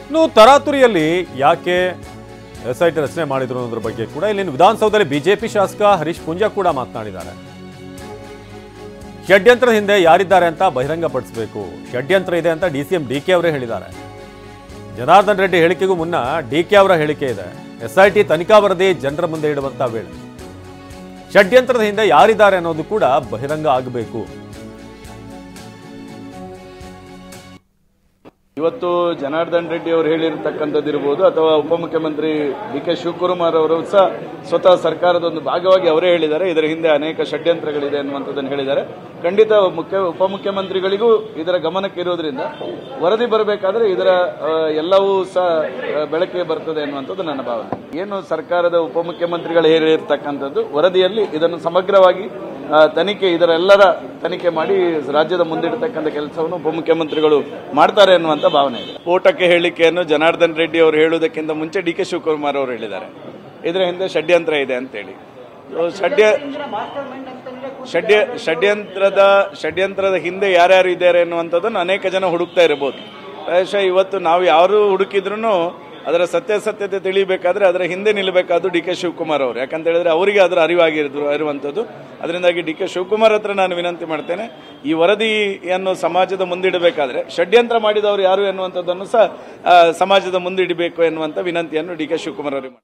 ಇನ್ನು ತರಾತುರಿಯಲ್ಲಿ ಯಾಕೆ SIT ರಚನೆ ಮಾಡಿದ್ರು ಅನ್ನೋದ್ರ ಬಗ್ಗೆ ಕೂಡ ಇಲ್ಲಿನ ವಿಧಾನಸೌಧದಲ್ಲಿ ಬಿಜೆಪಿ ಶಾಸಕ ಹರೀಶ್ ಪೂಂಜಾ ಕೂಡ ಮಾತನಾಡಿದ್ದಾರೆ. ಷಡ್ಯಂತ್ರದ ಹಿಂದೆ ಯಾರಿದ್ದಾರೆ ಅಂತ ಬಹಿರಂಗಪಡಿಸಬೇಕು. ಷಡ್ಯಂತ್ರ ಇದೆ ಅಂತ DCM DK ಅವರೇ ಹೇಳಿದ್ದಾರೆ. ಜನಾರ್ದನ್ ರೆಡ್ಡಿ ಹೇಳಿಕೆಗೂ ಮುನ್ನ DK ಅವರ ಹೇಳಿಕೆ ಇದೆ. SIT ತನಿಖಾ ವರದಿ ಜನರ ಮುಂದೆ ಇಡುವಂತ ವೇಳೆ ಷಡ್ಯಂತ್ರದ ಹಿಂದೆ ಯಾರಿದ್ದಾರೆ ಅನ್ನೋದು ಕೂಡ ಬಹಿರಂಗ ಆಗಬೇಕು. ಇವತ್ತು ಜನಾರ್ದನ್ ರೆಡ್ಡಿ ಅವರು ಹೇಳಿರತಕ್ಕಂಥದ್ದಿರಬಹುದು ಅಥವಾ ಉಪಮುಖ್ಯಮಂತ್ರಿ DK ಶಿವಕುಮಾರ್ ಅವರು ಸಹ ಸ್ವತಃ ಸರ್ಕಾರದ ಒಂದು ಭಾಗವಾಗಿ ಅವರೇ ಹೇಳಿದ್ದಾರೆ. ಇದರ ಹಿಂದೆ ಅನೇಕ ಷಡ್ಯಂತ್ರಗಳಿದೆ ಅನ್ನುವಂಥದ್ದನ್ನು ಹೇಳಿದ್ದಾರೆ. ಖಂಡಿತ ಉಪಮುಖ್ಯಮಂತ್ರಿಗಳಿಗೂ ಇದರ ಗಮನಕ್ಕೆ ಇರೋದ್ರಿಂದ ವರದಿ ಬರಬೇಕಾದ್ರೆ ಇದರ ಎಲ್ಲವೂ ಸಹ ಬೆಳಕಿಗೆ ಬರ್ತದೆ ಅನ್ನುವಂಥದ್ದು ನನ್ನ ಭಾವನೆ. ಏನು ಸರ್ಕಾರದ ಉಪಮುಖ್ಯಮಂತ್ರಿಗಳು ಹೇಳಿರ್ತಕ್ಕಂಥದ್ದು ವರದಿಯಲ್ಲಿ ಇದನ್ನು ಸಮಗ್ರವಾಗಿ ತನಿಖೆ ಇದರೆಲ್ಲರ ತನಿಖೆ ಮಾಡಿ ರಾಜ್ಯದ ಮುಂದಿಡತಕ್ಕಂಥ ಕೆಲಸವನ್ನು ಉಪಮುಖ್ಯಮಂತ್ರಿಗಳು ಮಾಡ್ತಾರೆ ಅನ್ನುವಂಥ ಭಾವನೆ ಇದೆ. ಸ್ಫೋಟಕ್ಕೆ ಹೇಳಿಕೆಯನ್ನು ಜನಾರ್ದನ್ ರೆಡ್ಡಿ ಅವರು ಹೇಳುವುದಕ್ಕಿಂತ ಮುಂಚೆ DK ಶಿವಕುಮಾರ್ ಅವರು ಹೇಳಿದ್ದಾರೆ ಇದರ ಹಿಂದೆ ಷಡ್ಯಂತ್ರ ಇದೆ ಅಂತೇಳಿ. ಷಡ್ಯಂತ್ರದ ಹಿಂದೆ ಯಾರ್ಯಾರು ಇದ್ದಾರೆ ಅನ್ನುವಂಥದ್ದನ್ನು ಅನೇಕ ಜನ ಹುಡುಕ್ತಾ ಇರಬಹುದು. ಪ್ರಾಯಶಃ ಇವತ್ತು ನಾವು ಯಾರು ಹುಡುಕಿದ್ರು ಅದರ ಸತ್ಯಾಸತ್ಯತೆ ತಿಳಿಬೇಕಾದ್ರೆ ಅದರ ಹಿಂದೆ ನಿಲ್ಲಬೇಕಾದ್ರು DK ಶಿವಕುಮಾರ್ ಅವರು. ಯಾಕಂತ ಹೇಳಿದ್ರೆ ಅವರಿಗೆ ಅದರ ಇರುವಂಥದ್ದು. ಅದರಿಂದಾಗಿ DK ಶಿವಕುಮಾರ್ ಹತ್ರ ನಾನು ವಿನಂತಿ ಮಾಡ್ತೇನೆ, ಈ ವರದಿಯನ್ನು ಸಮಾಜದ ಮುಂದಿಡಬೇಕಾದ್ರೆ ಷಡ್ಯಂತ್ರ ಮಾಡಿದವರು ಯಾರು ಎನ್ನುವಂಥದ್ದನ್ನು ಸಹ ಸಮಾಜದ ಮುಂದಿಡಬೇಕು ಎನ್ನುವಂಥ ವಿನಂತಿಯನ್ನು DK ಶಿವಕುಮಾರ್ ಅವರಿಗೆ